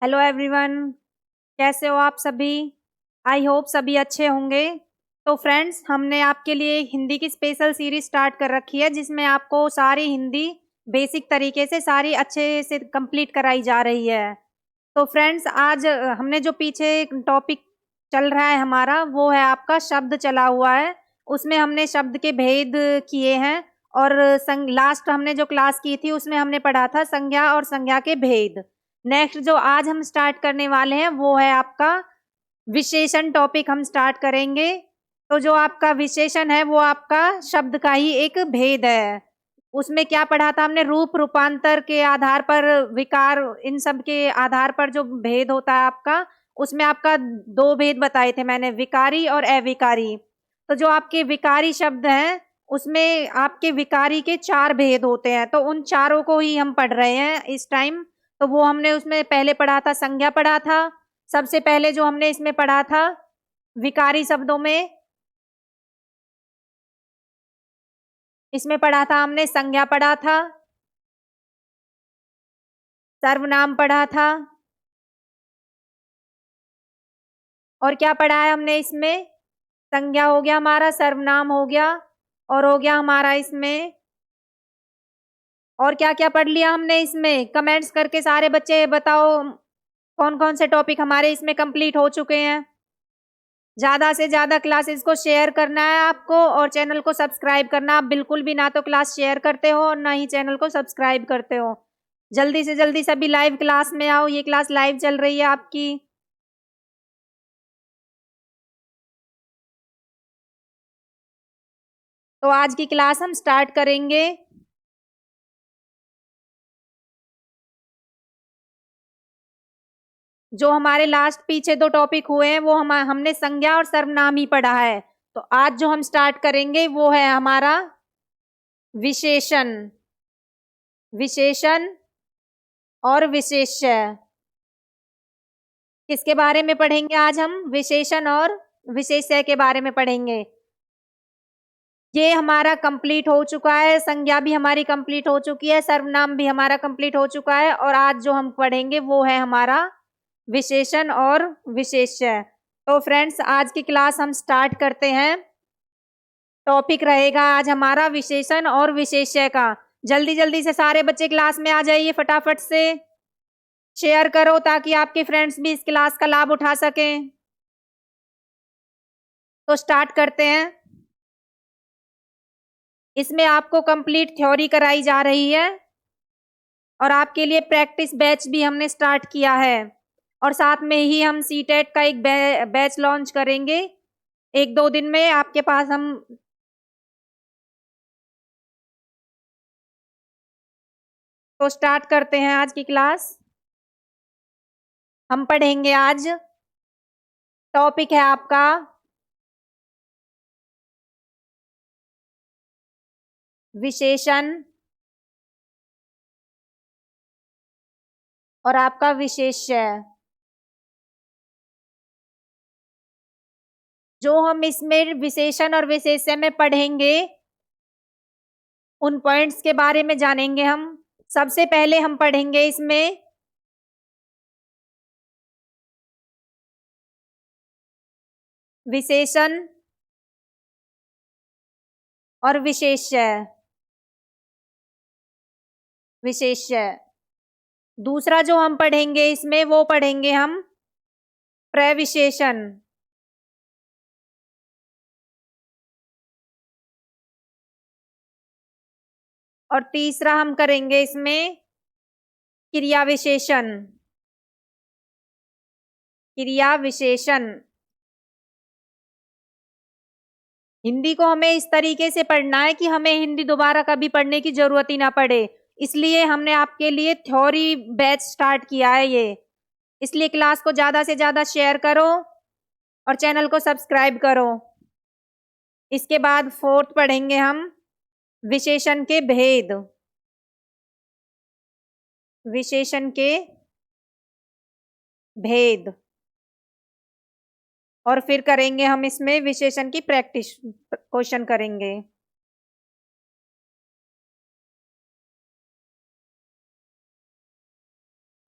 Hello everyone. कैसे हो आप सभी? आई होप सभी अच्छे होंगे। तो फ्रेंड्स, हमने आपके लिए एक हिंदी की स्पेशल सीरीज स्टार्ट कर रखी है जिसमें आपको सारी हिंदी बेसिक तरीके से सारी अच्छे से कंप्लीट कराई जा रही है। तो फ्रेंड्स, आज हमने जो पीछे टॉपिक चल रहा है हमारा, वो है आपका शब्द चला हुआ है। उसमें हमने शब्द के भेद किए हैं। और लास्ट हमने जो क्लास की थी उसमें हमने पढ़ा था संज्ञा और संज्ञा के भेद। नेक्स्ट जो आज हम स्टार्ट करने वाले हैं वो है आपका विशेषण टॉपिक हम स्टार्ट करेंगे। तो जो आपका विशेषण है वो आपका शब्द का ही एक भेद है। उसमें क्या पढ़ा था हमने? रूप रूपांतर के आधार पर, विकार, इन सब के आधार पर जो भेद होता है आपका, उसमें आपका दो भेद बताए थे मैंने, विकारी और अविकारी। तो जो आपके विकारी शब्द हैं उसमें आपके विकारी के चार भेद होते हैं, तो उन चारों को ही हम पढ़ रहे हैं इस टाइम। तो वो हमने उसमें पहले पढ़ा था, संज्ञा पढ़ा था। सबसे पहले जो हमने इसमें पढ़ा था विकारी शब्दों में, इसमें पढ़ा था हमने संज्ञा पढ़ा था, सर्वनाम पढ़ा था, और क्या पढ़ा है हमने इसमें? संज्ञा हो गया हमारा, सर्वनाम हो गया, और हो गया हमारा इसमें, और क्या क्या पढ़ लिया हमने इसमें? कमेंट्स करके सारे बच्चे बताओ कौन कौन से टॉपिक हमारे इसमें कंप्लीट हो चुके हैं। ज्यादा से ज्यादा क्लासेस को शेयर करना है आपको, और चैनल को सब्सक्राइब करना। आप बिल्कुल भी ना तो क्लास शेयर करते हो और ना ही चैनल को सब्सक्राइब करते हो। जल्दी से जल्दी सभी लाइव क्लास में आओ, ये क्लास लाइव चल रही है आपकी। तो आज की क्लास हम स्टार्ट करेंगे। जो हमारे लास्ट पीछे दो टॉपिक हुए हैं वो हमने संज्ञा और सर्वनाम ही पढ़ा है। तो आज जो हम स्टार्ट करेंगे वो है हमारा विशेषण। विशेषण और विशेष्य, किसके बारे में पढ़ेंगे आज हम? विशेषण और विशेष्य के बारे में पढ़ेंगे। ये हमारा कंप्लीट हो चुका है, संज्ञा भी हमारी कंप्लीट हो चुकी है, सर्वनाम भी हमारा कंप्लीट हो चुका है, और आज जो हम पढ़ेंगे वो है हमारा विशेषण और विशेष्य। तो फ्रेंड्स, आज की क्लास हम स्टार्ट करते हैं। टॉपिक रहेगा आज हमारा विशेषण और विशेष्य का। जल्दी जल्दी से सारे बच्चे क्लास में आ जाइए, फटाफट से शेयर करो ताकि आपके फ्रेंड्स भी इस क्लास का लाभ उठा सकें। तो स्टार्ट करते हैं। इसमें आपको कंप्लीट थ्योरी कराई जा रही है, और आपके लिए प्रैक्टिस बैच भी हमने स्टार्ट किया है, और साथ में ही हम सीटेट का एक बैच लॉन्च करेंगे एक दो दिन में आपके पास हम। तो स्टार्ट करते हैं आज की क्लास। हम पढ़ेंगे आज, टॉपिक है आपका विशेषण और आपका विशेष्य। जो हम इसमें विशेषण और विशेष्य में पढ़ेंगे उन पॉइंट्स के बारे में जानेंगे हम। सबसे पहले हम पढ़ेंगे इसमें विशेषण और विशेष्य। विशेष्य दूसरा जो हम पढ़ेंगे इसमें वो पढ़ेंगे हम प्रविशेषण। और तीसरा हम करेंगे इसमें क्रिया विशेषण। क्रिया विशेषण। हिंदी को हमें इस तरीके से पढ़ना है कि हमें हिंदी दोबारा कभी पढ़ने की जरूरत ही ना पड़े, इसलिए हमने आपके लिए थ्योरी बैच स्टार्ट किया है ये। इसलिए क्लास को ज्यादा से ज्यादा शेयर करो और चैनल को सब्सक्राइब करो। इसके बाद फोर्थ पढ़ेंगे हम विशेषण के भेद। विशेषण के भेद, और फिर करेंगे हम इसमें विशेषण की प्रैक्टिस, क्वेश्चन करेंगे।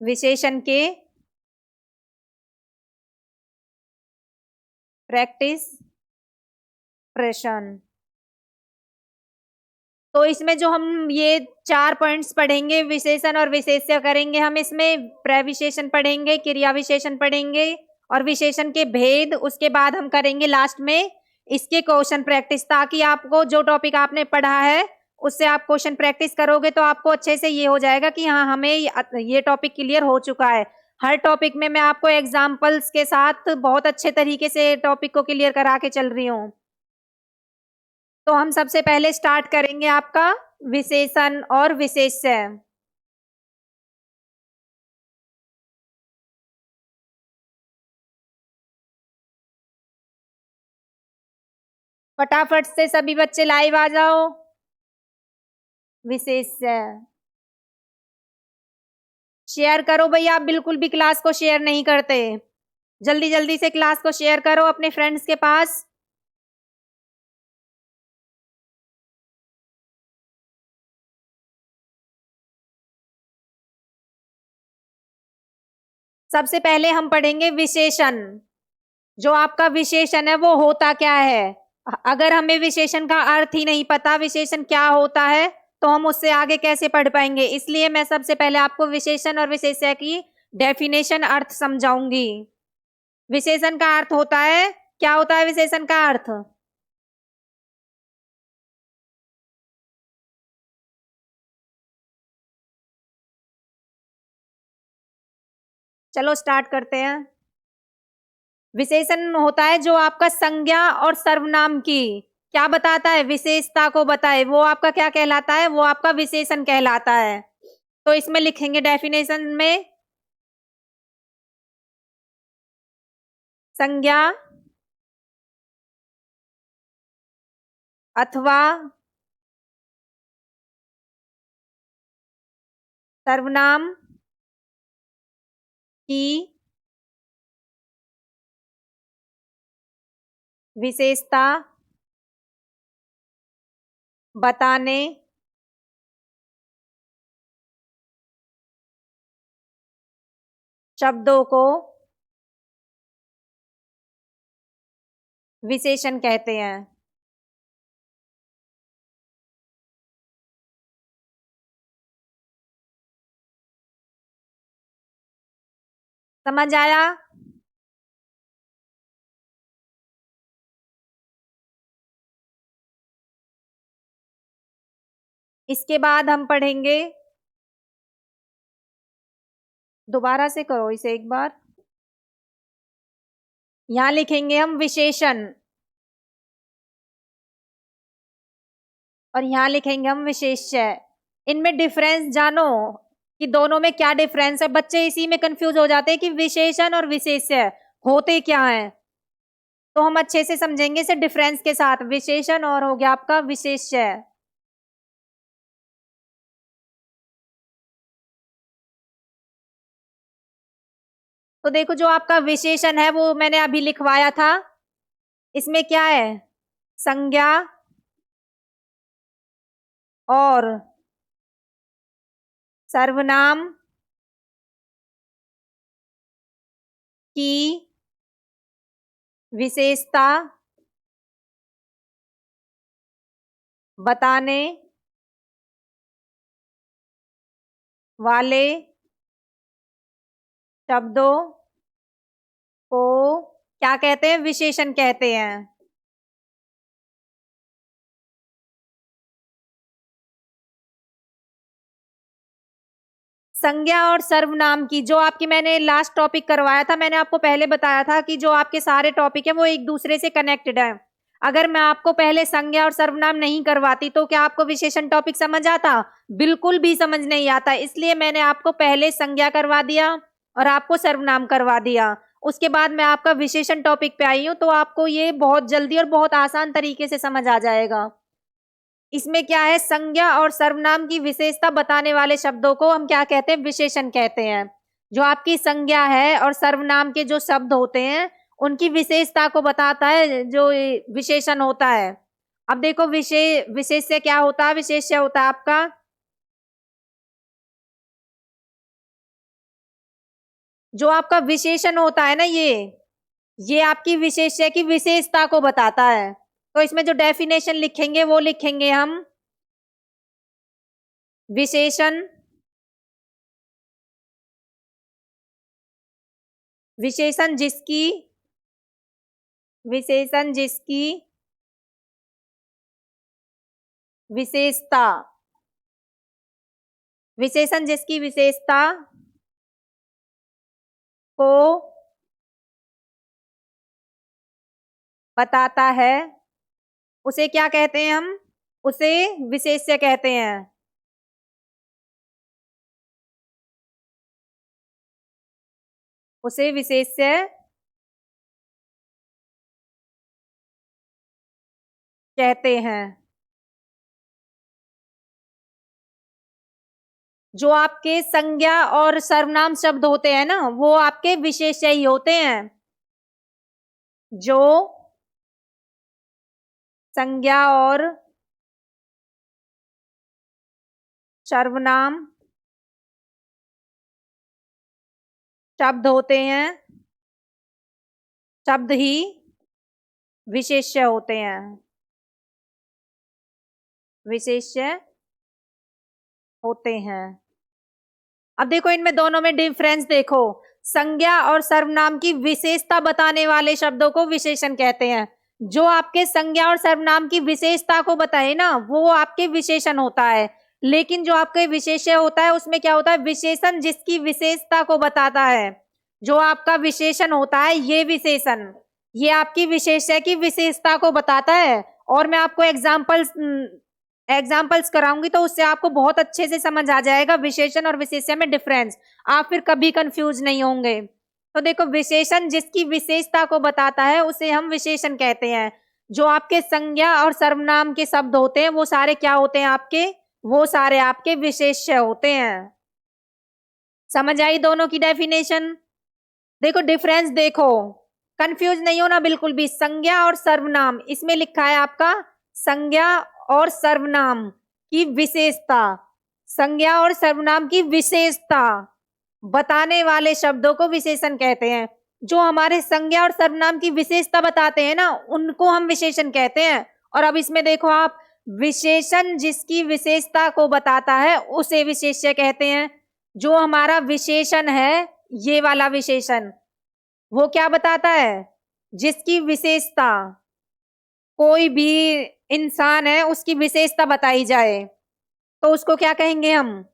विशेषण के प्रैक्टिस प्रश्न। तो इसमें जो हम ये 4 पॉइंट्स पढ़ेंगे, विशेषण और विशेष्य करेंगे हम, इसमें प्रविशेषण पढ़ेंगे, क्रिया विशेषण पढ़ेंगे और विशेषण के भेद। उसके बाद हम करेंगे लास्ट में इसके क्वेश्चन प्रैक्टिस, ताकि आपको जो टॉपिक आपने पढ़ा है उससे आप क्वेश्चन प्रैक्टिस करोगे तो आपको अच्छे से ये हो जाएगा कि हाँ, हमें ये टॉपिक क्लियर हो चुका है। हर टॉपिक में मैं आपको एग्जाम्पल्स के साथ बहुत अच्छे तरीके से टॉपिक को क्लियर करा के चल रही हूँ। तो हम सबसे पहले स्टार्ट करेंगे आपका विशेषण और विशेष्य। फटाफट से सभी बच्चे लाइव आ जाओ। विशेष्य शेयर करो भैया, आप बिल्कुल भी क्लास को शेयर नहीं करते। जल्दी जल्दी से क्लास को शेयर करो अपने फ्रेंड्स के पास। सबसे पहले हम पढ़ेंगे विशेषण। जो आपका विशेषण है वो होता क्या है। अगर हमें विशेषण का अर्थ ही नहीं पता, विशेषण क्या होता है, तो हम उससे आगे कैसे पढ़ पाएंगे। इसलिए मैं सबसे पहले आपको विशेषण और विशेष्य की डेफिनेशन, अर्थ समझाऊंगी। विशेषण का अर्थ होता है, क्या होता है विशेषण का अर्थ। चलो स्टार्ट करते हैं। विशेषण होता है जो आपका संज्ञा और सर्वनाम की क्या बताता है, विशेषता को बताए, वो आपका क्या कहलाता है, वो आपका विशेषण कहलाता है। तो इसमें लिखेंगे डेफिनेशन में, संज्ञा अथवा सर्वनाम की विशेषता बताने शब्दों को विशेषण कहते हैं। समझ आया। इसके बाद हम पढ़ेंगे, दोबारा से करो इसे एक बार। यहां लिखेंगे हम विशेषण और यहां लिखेंगे हम विशेष्य। इनमें डिफरेंस जानो कि दोनों में क्या डिफरेंस है। बच्चे इसी में कंफ्यूज हो जाते हैं कि विशेषण और विशेष्य होते क्या हैं। तो हम अच्छे से समझेंगे इसे डिफरेंस के साथ। विशेषण और हो गया आपका विशेष्य। तो देखो, जो आपका विशेषण है वो मैंने अभी लिखवाया था। इसमें क्या है, संज्ञा और सर्वनाम की विशेषता बताने वाले शब्दों को क्या कहते हैं, विशेषण कहते हैं। संज्ञा और सर्वनाम की, जो आपकी मैंने लास्ट टॉपिक करवाया था, मैंने आपको पहले बताया था कि जो आपके सारे टॉपिक है वो एक दूसरे से कनेक्टेड है। अगर मैं आपको पहले संज्ञा और सर्वनाम नहीं करवाती तो क्या आपको विशेषण टॉपिक समझ आता, बिल्कुल भी समझ नहीं आता। इसलिए मैंने आपको पहले संज्ञा करवा दिया और आपको सर्वनाम करवा दिया। उसके बाद मैं आपका विशेषण टॉपिक पे आई हूं, तो आपको ये बहुत जल्दी और बहुत आसान तरीके से समझ आ जाएगा। इसमें क्या है, संज्ञा और सर्वनाम की विशेषता बताने वाले शब्दों को हम क्या कहते हैं, विशेषण कहते हैं। जो आपकी संज्ञा है और सर्वनाम के जो शब्द होते हैं उनकी विशेषता को बताता है जो विशेषण होता है। अब देखो, विशेष्य क्या होता है, विशेष्य होता है आपका जो आपका विशेषण होता है ना, ये ये आपकी विशेष्य की विशेषता को बताता है। तो इसमें जो डेफिनेशन लिखेंगे वो लिखेंगे हम विशेषण, विशेषण जिसकी विशेषता, विशेषण जिसकी विशेषता को बताता है उसे क्या कहते हैं हम? उसे विशेष्य कहते हैं। उसे विशेष्य कहते हैं। जो आपके संज्ञा और सर्वनाम शब्द होते हैं ना, वो आपके विशेष्य ही होते हैं। जो संज्ञा और सर्वनाम शब्द होते हैं, शब्द ही विशेष्य होते हैं। विशेष्य होते हैं। अब देखो इनमें दोनों में डिफरेंस देखो। संज्ञा और सर्वनाम की विशेषता बताने वाले शब्दों को विशेषण कहते हैं। जो आपके संज्ञा और सर्वनाम की विशेषता को बताए ना, वो आपके विशेषण होता है। लेकिन जो आपके विशेष्य होता है उसमें क्या होता है? विशेषण जिसकी विशेषता को बताता है। जो आपका विशेषण होता है, ये विशेषण, ये आपकी विशेष्य की विशेषता को बताता है। और मैं आपको एग्जाम्पल्स कराऊंगी तो उससे आपको बहुत अच्छे से समझ आ जाएगा विशेषण और विशेष्य में डिफरेंस। आप फिर कभी कंफ्यूज नहीं होंगे। तो देखो, विशेषण जिसकी विशेषता को बताता है उसे हम विशेषण कहते हैं। जो आपके संज्ञा और सर्वनाम के शब्द होते हैं वो सारे क्या होते हैं आपके? वो सारे आपके विशेष्य होते हैं। समझ आई दोनों की डेफिनेशन? देखो डिफरेंस देखो, कंफ्यूज नहीं होना बिल्कुल भी। संज्ञा और सर्वनाम, इसमें लिखा है आपका संज्ञा और सर्वनाम की विशेषता। संज्ञा और सर्वनाम की विशेषता बताने वाले शब्दों को विशेषण कहते हैं। जो हमारे संज्ञा और सर्वनाम की विशेषता बताते हैं ना, उनको हम विशेषण कहते हैं। और अब इसमें देखो आप, विशेषण जिसकी विशेषता को बताता है उसे विशेष्य कहते हैं। जो हमारा विशेषण है, ये वाला विशेषण, वो क्या बताता है? जिसकी विशेषता, कोई भी इंसान है उसकी विशेषता बताई जाए तो उसको क्या कहेंगे हम?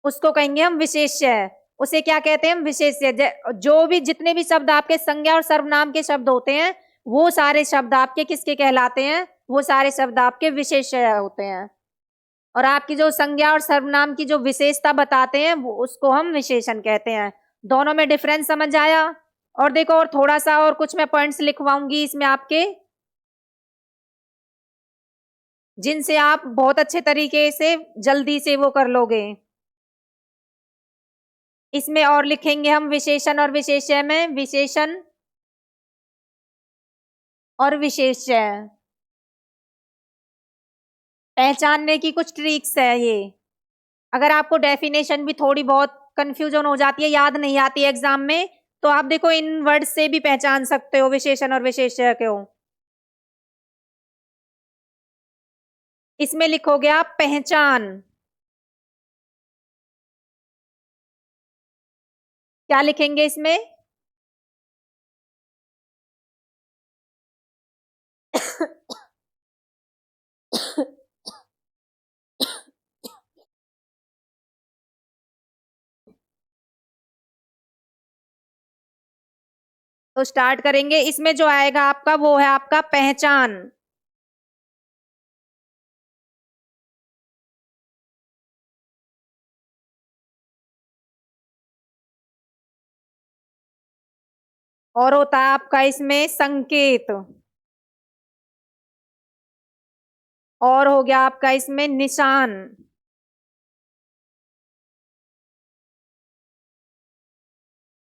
उसको कहेंगे हम विशेष्य। उसे क्या कहते हैं हम? विशेष्य। जो भी जितने भी शब्द आपके संज्ञा और सर्वनाम के शब्द होते हैं, वो सारे शब्द आपके किसके कहलाते हैं? वो सारे शब्द आपके विशेष्य होते हैं। और आपकी जो संज्ञा और सर्वनाम की जो विशेषता बताते हैं वो उसको हम विशेषण कहते हैं। दोनों में डिफरेंस समझ आया? और देखो, और थोड़ा सा और कुछ मैं पॉइंट्स लिखवाऊंगी इसमें आपके, जिनसे आप बहुत अच्छे तरीके से जल्दी से वो कर लोगे। इसमें और लिखेंगे हम विशेषण और विशेष्य में विशेषण और विशेष्य। पहचानने की कुछ ट्रिक्स है ये। अगर आपको डेफिनेशन भी थोड़ी बहुत कंफ्यूजन हो जाती है, याद नहीं आती है एग्जाम में, तो आप देखो इन वर्ड से भी पहचान सकते हो विशेषण और विशेष्य को। इसमें लिखोगे आप पहचान। क्या लिखेंगे इसमें? तो स्टार्ट करेंगे। इसमें जो आएगा आपका वो है आपका पहचान। और होता है आपका इसमें संकेत। और हो गया आपका इसमें निशान,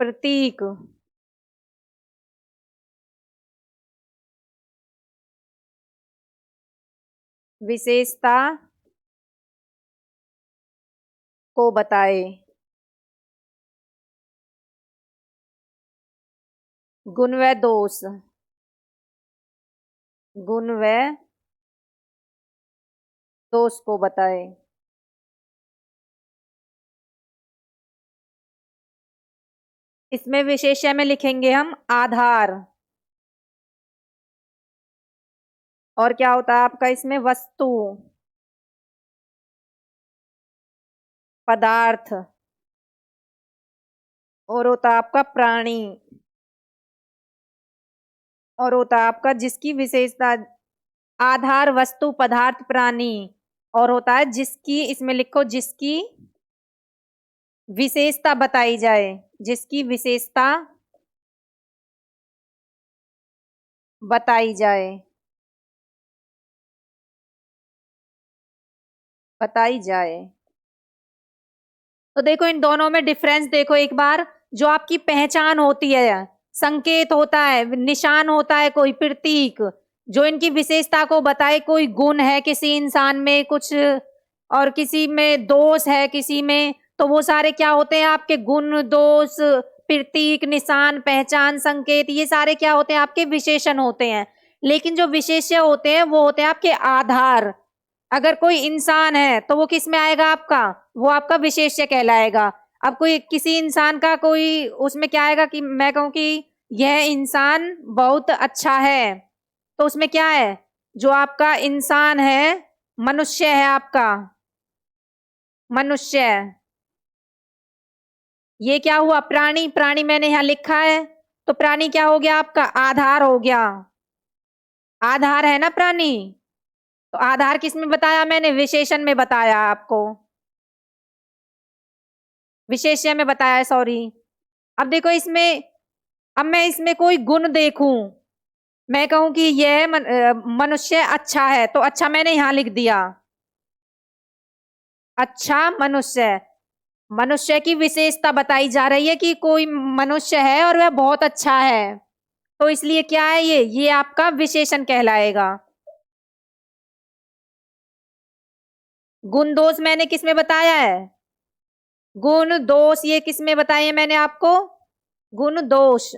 प्रतीक, विशेषता को बताए। गुण व दोष, गुण व दोष को बताए। इसमें विशेष्य में लिखेंगे हम आधार। और क्या होता है आपका इसमें वस्तु, पदार्थ, और होता है आपका प्राणी, और होता है आपका जिसकी विशेषता, आधार, वस्तु, पदार्थ, प्राणी, और होता है जिसकी, इसमें लिखो जिसकी विशेषता बताई जाए, जिसकी विशेषता बताई जाए, बताई जाए। तो देखो इन दोनों में डिफरेंस देखो एक बार। जो आपकी पहचान होती है, संकेत होता है, निशान होता है, कोई प्रतीक जो इनकी विशेषता को बताए, कोई गुण है किसी इंसान में कुछ, और किसी में दोष है किसी में, तो वो सारे क्या होते हैं आपके गुण, दोष, प्रतीक, निशान, पहचान, संकेत, ये सारे क्या होते हैं आपके विशेषण होते हैं। लेकिन जो विशेष्य होते हैं वो होते हैं आपके आधार। अगर कोई इंसान है तो वो किस में आएगा आपका, वो आपका विशेष्य कहलाएगा। अब कोई किसी इंसान का कोई उसमें क्या आएगा कि मैं कहूं कि यह इंसान बहुत अच्छा है, तो उसमें क्या है, जो आपका इंसान है, मनुष्य है आपका, मनुष्य। ये क्या हुआ प्राणी, प्राणी मैंने यहां लिखा है, तो प्राणी क्या हो गया आपका आधार हो गया, आधार है ना प्राणी। तो आधार किस में बताया मैंने, विशेषण में बताया आपको, विशेष्य में बताया है, सॉरी। अब देखो इसमें, अब मैं इसमें कोई गुण देखूं, मैं कहूं कि यह मनुष्य अच्छा है, तो अच्छा मैंने यहां लिख दिया, अच्छा मनुष्य। मनुष्य की विशेषता बताई जा रही है कि कोई मनुष्य है और वह बहुत अच्छा है, तो इसलिए क्या है ये आपका विशेषण कहलाएगा। गुण दोष मैंने किस में बताया है, गुण दोष ये किस में बताए हैं मैंने आपको, गुण दोष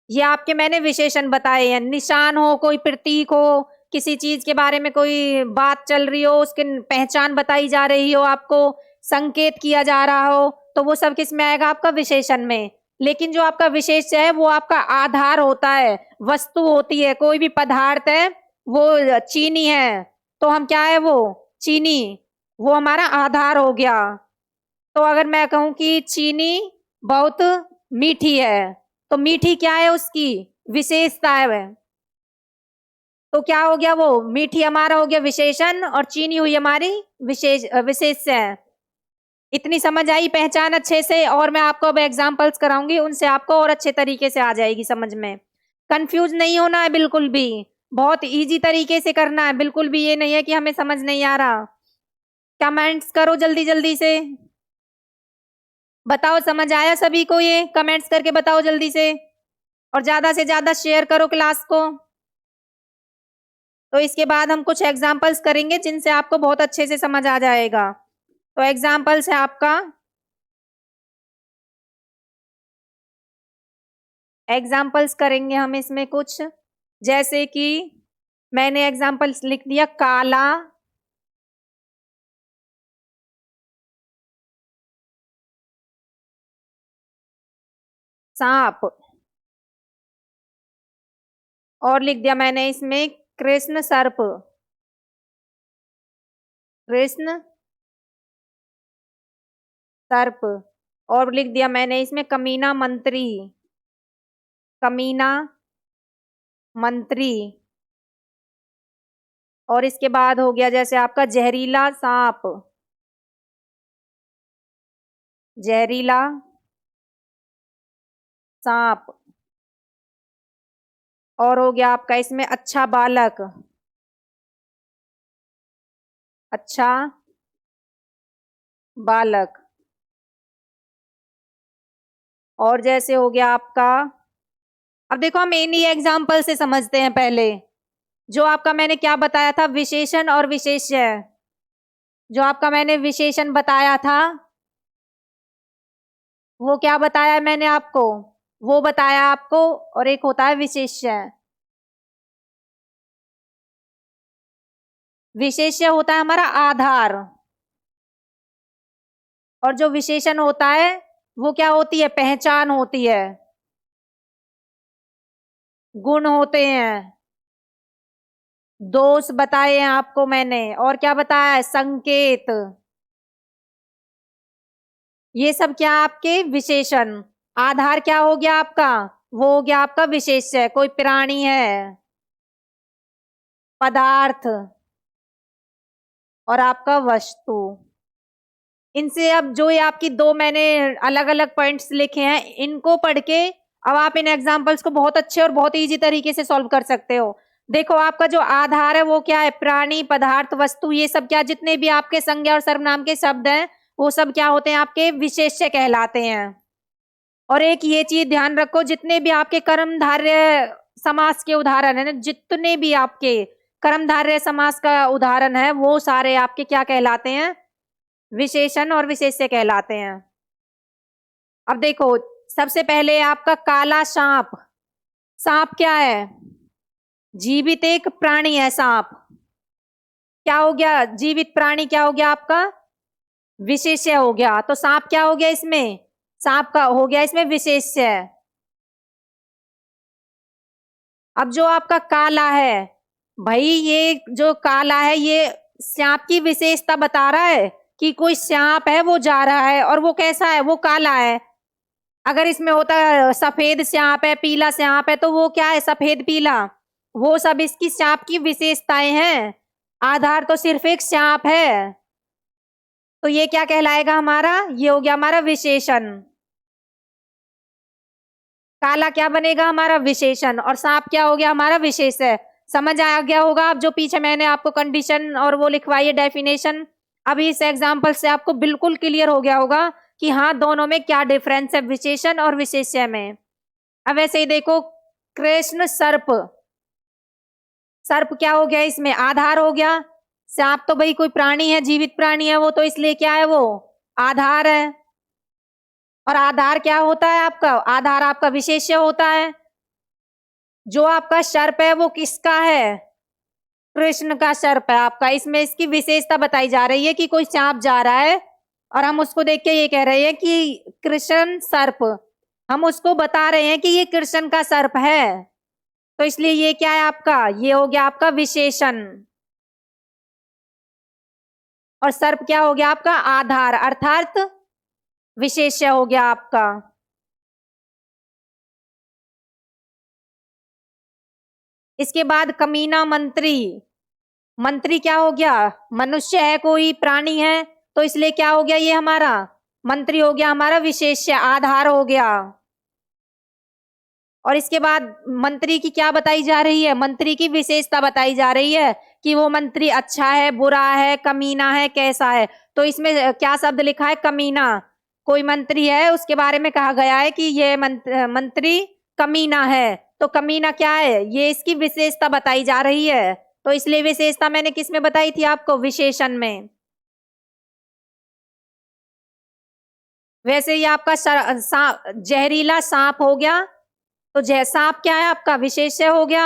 ये आपके मैंने विशेषण बताए हैं। निशान हो, कोई प्रतीक हो, किसी चीज के बारे में कोई बात चल रही हो, उसकी पहचान बताई जा रही हो, आपको संकेत किया जा रहा हो, तो वो सब किस में आएगा आपका विशेषण में। लेकिन जो आपका विशेष है वो आपका आधार होता है, वस्तु होती है, कोई भी पदार्थ है, वो चीनी है तो हम क्या है वो चीनी, वो हमारा आधार हो गया। तो अगर मैं कहूं कि चीनी बहुत मीठी है, तो मीठी क्या है उसकी विशेषता है वह, तो क्या हो गया वो मीठी हमारा हो गया विशेषण, और चीनी हुई हमारी विशेष्य है। इतनी समझ आई पहचान अच्छे से, और मैं आपको अब एग्जांपल्स कराऊंगी, उनसे आपको और अच्छे तरीके से आ जाएगी समझ में। कंफ्यूज नहीं होना है बिल्कुल भी, बहुत इजी तरीके से करना है, बिल्कुल भी ये नहीं है कि हमें समझ नहीं आ रहा। कमेंट्स करो जल्दी जल्दी से, बताओ समझ आया सभी को, ये कमेंट्स करके बताओ जल्दी से, और ज्यादा से ज्यादा शेयर करो क्लास को। तो इसके बाद हम कुछ एग्जाम्पल्स करेंगे जिनसे आपको बहुत अच्छे से समझ आ जाएगा। तो एग्जाम्पल्स है आपका, एग्जाम्पल्स करेंगे हम इसमें कुछ, जैसे कि मैंने एग्जाम्पल्स लिख दिया काला सांप, और लिख दिया मैंने इसमें कृष्ण सर्प, कृष्ण सर्प, और लिख दिया मैंने इसमें कमीना मंत्री, कमीना मंत्री, और इसके बाद हो गया जैसे आपका जहरीला सांप, जहरीला सांप, और हो गया आपका इसमें अच्छा बालक, अच्छा बालक, और जैसे हो गया आपका, अब देखो हम इन्हीं एग्जाम्पल से समझते हैं पहले। जो आपका मैंने क्या बताया था विशेषण और विशेष्य, जो आपका मैंने विशेषण बताया था वो क्या बताया मैंने आपको, वो बताया आपको, और एक होता है विशेष्य। विशेष्य होता है हमारा आधार, और जो विशेषण होता है वो क्या होती है, पहचान होती है, गुण होते हैं। दोष बताए हैं आपको मैंने, और क्या बताया है, संकेत। ये सब क्या आपके विशेषण। आधार क्या हो गया आपका, वो हो गया आपका विशेष्य, कोई प्राणी है, पदार्थ, और आपका वस्तु। इनसे अब जो ये आपकी दो मैंने अलग अलग पॉइंट्स लिखे हैं, इनको पढ़ के अब आप इन एग्जांपल्स को बहुत अच्छे और बहुत इजी तरीके से सॉल्व कर सकते हो। देखो आपका जो आधार है वो क्या है, प्राणी, पदार्थ, वस्तु, ये सब क्या, जितने भी आपके संज्ञा और सर्वनाम के शब्द हैं वो सब क्या होते हैं, आपके विशेष्य कहलाते हैं। और एक ये चीज ध्यान रखो, जितने भी आपके कर्मधारय समास के उदाहरण है ना, जितने भी आपके कर्मधारय समास का उदाहरण है वो सारे आपके क्या कहलाते हैं, विशेषण और विशेष्य कहलाते हैं। अब देखो, सबसे पहले आपका काला सांप। सांप क्या है, जीवित एक प्राणी है सांप। क्या हो गया, जीवित प्राणी क्या हो गया आपका, विशेष्य हो गया। तो सांप क्या हो गया इसमें, सांप का हो गया इसमें विशेष्य। अब जो आपका काला है, भाई ये जो काला है ये सांप की विशेषता बता रहा है कि कोई सांप है वो जा रहा है, और वो कैसा है, वो काला है। अगर इसमें होता है सफेद सांप है, पीला सांप है, तो वो क्या है, सफेद पीला, वो सब इसकी सांप की विशेषताएं हैं। आधार तो सिर्फ एक सांप है, तो ये क्या कहलाएगा हमारा, ये हो गया हमारा विशेषण। काला क्या बनेगा हमारा विशेषण, और सांप क्या हो गया हमारा विशेष्य। समझ आ गया होगा। अब जो पीछे मैंने आपको कंडीशन और वो लिखवाई है डेफिनेशन, अभी इस एग्जांपल से आपको बिल्कुल क्लियर हो गया होगा कि हाँ दोनों में क्या डिफरेंस है, विशेषण और विशेष्य में। अब वैसे ही देखो, कृष्ण सर्प। सर्प क्या हो गया, इसमें आधार हो गया। सांप तो भाई कोई प्राणी है, जीवित प्राणी है वो, तो इसलिए क्या है, वो आधार है। और आधार क्या होता है आपका, आधार आपका विशेष्य होता है। जो आपका सर्प है वो किसका है, कृष्ण का सर्प है आपका। इसमें इसकी विशेषता बताई जा रही है कि कोई सांप जा रहा है, और हम उसको देख के ये कह रहे हैं कि कृष्ण सर्प, हम उसको बता रहे हैं कि ये कृष्ण का सर्प है। तो इसलिए ये क्या है आपका, ये हो गया आपका विशेषण। और सर्प क्या हो गया आपका, आधार, अर्थात विशेष्य हो गया आपका। इसके बाद कमीना मंत्री। मंत्री क्या हो गया, मनुष्य है, कोई प्राणी है, तो इसलिए क्या हो गया, ये हमारा मंत्री हो गया हमारा विशेष्य, आधार हो गया। और इसके बाद मंत्री की क्या बताई जा रही है, मंत्री की विशेषता बताई जा रही है कि वो मंत्री अच्छा है, बुरा है, कमीना है, कैसा है। तो इसमें क्या शब्द लिखा है, कमीना। कोई मंत्री है, उसके बारे में कहा गया है कि ये मंत्री कमीना है। तो कमीना क्या है, ये इसकी विशेषता बताई जा रही है। तो इसलिए विशेषता मैंने किस में बताई थी आपको, विशेषण में। वैसे ही आपका जहरीला सांप हो गया, तो सांप क्या है आपका, विशेष्य हो गया।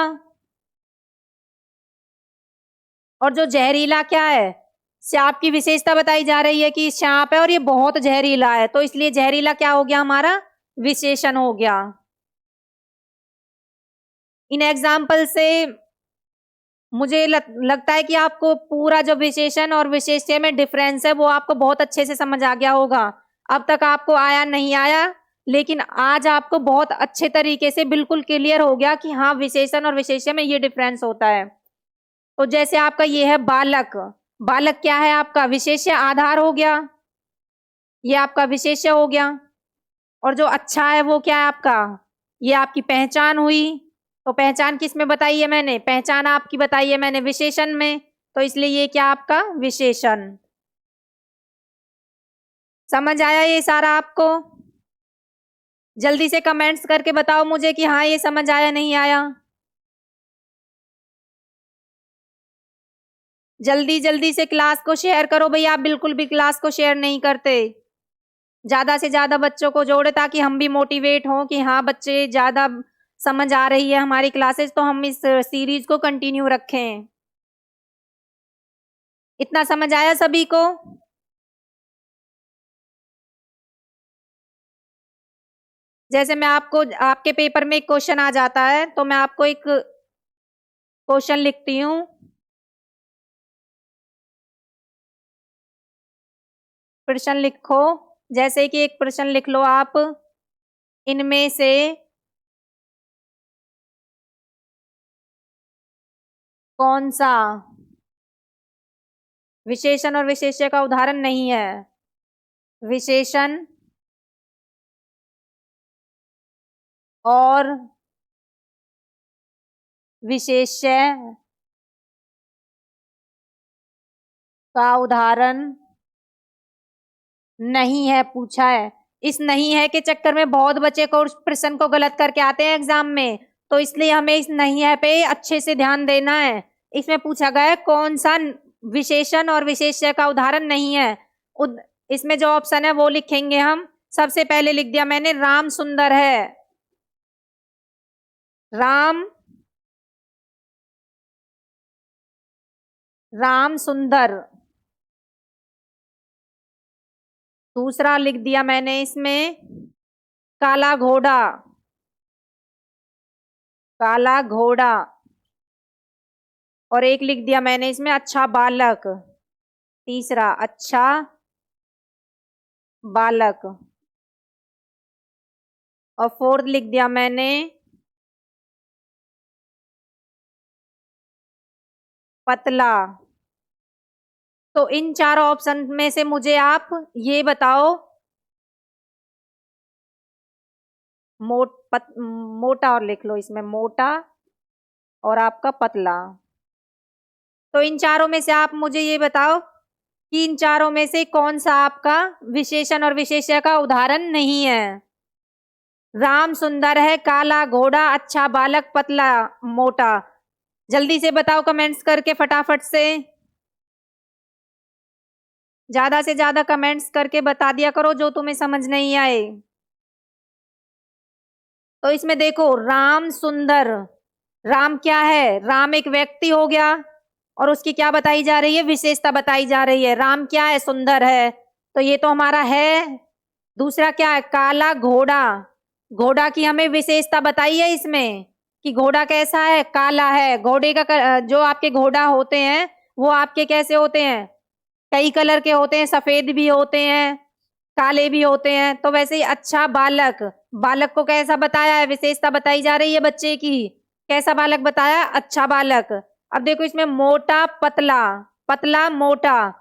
और जो जहरीला क्या है, सांप की विशेषता बताई जा रही है कि सांप है और ये बहुत जहरीला है, तो इसलिए जहरीला क्या हो गया हमारा, विशेषण हो गया। इन एग्जाम्पल से मुझे लगता है कि आपको पूरा जो विशेषण और विशेष्य में डिफरेंस है वो आपको बहुत अच्छे से समझ आ गया होगा। अब तक आपको आया नहीं आया, लेकिन आज आपको बहुत अच्छे तरीके से बिल्कुल क्लियर हो गया कि हाँ विशेषण और विशेष्य में ये डिफरेंस होता है। तो जैसे आपका ये है बालक। बालक क्या है आपका, विशेष्य, आधार हो गया, ये आपका विशेष्य हो गया। और जो अच्छा है वो क्या है आपका, ये आपकी पहचान हुई। तो पहचान किस में बताई है मैंने, पहचान आपकी बताई है मैंने विशेषण में, तो इसलिए ये क्या आपका विशेषण। समझ आया ये सारा आपको। जल्दी से कमेंट्स करके बताओ मुझे कि हाँ ये समझ आया नहीं आया। जल्दी जल्दी से क्लास को शेयर करो, भैया आप बिल्कुल भी क्लास को शेयर नहीं करते। ज्यादा से ज्यादा बच्चों को जोड़े ताकि हम भी मोटिवेट हों कि हाँ बच्चे ज्यादा समझ आ रही है हमारी क्लासेस, तो हम इस सीरीज को कंटिन्यू रखें। इतना समझ आया सभी को? जैसे मैं आपको, आपके पेपर में एक क्वेश्चन आ जाता है तो मैं आपको एक क्वेश्चन लिखती हूँ। प्रश्न लिखो। जैसे कि एक प्रश्न लिख लो आप, इनमें से कौन सा विशेषण और विशेष्य का उदाहरण नहीं है? विशेषण और विशेष्य का उदाहरण नहीं है पूछा है। इस नहीं है के चक्कर में बहुत बच्चे को उस प्रश्न को गलत करके आते हैं एग्जाम में, तो इसलिए हमें इस नहीं है पे अच्छे से ध्यान देना है। इसमें पूछा गया है कौन सा विशेषण और विशेष्य का उदाहरण नहीं है। इसमें जो ऑप्शन है वो लिखेंगे हम। सबसे पहले लिख दिया मैंने, राम सुंदर है। राम, राम सुंदर। दूसरा लिख दिया मैंने इसमें, काला घोड़ा। काला घोड़ा। और एक लिख दिया मैंने इसमें, अच्छा बालक। तीसरा, अच्छा बालक। और फोर्थ लिख दिया मैंने, पतला। तो इन चारों ऑप्शन में से मुझे आप ये बताओ, मोटा और लिख लो इसमें, मोटा और आपका पतला। तो इन चारों में से आप मुझे ये बताओ कि इन चारों में से कौन सा आपका विशेषण और विशेष्य का उदाहरण नहीं है? राम सुंदर है, काला घोड़ा, अच्छा बालक, पतला, मोटा। जल्दी से बताओ कमेंट्स करके फटाफट से। ज्यादा से ज्यादा कमेंट्स करके बता दिया करो जो तुम्हें समझ नहीं आए। तो इसमें देखो, राम सुंदर, राम क्या है? राम एक व्यक्ति हो गया, और उसकी क्या बताई जा रही है? विशेषता बताई जा रही है। राम क्या है? सुंदर है, तो ये तो हमारा है। दूसरा क्या है? काला घोड़ा। घोड़ा की हमें विशेषता बताई है इसमें कि घोड़ा कैसा है? काला है। घोड़े का जो आपके घोड़ा होते हैं वो आपके कैसे होते हैं? कई कलर के होते हैं, सफेद भी होते हैं, काले भी होते हैं। तो वैसे ही अच्छा बालक, बालक को कैसा बताया है? विशेषता बताई जा रही है बच्चे की। कैसा बालक बताया? अच्छा बालक। अब देखो इसमें मोटा पतला, पतला मोटा,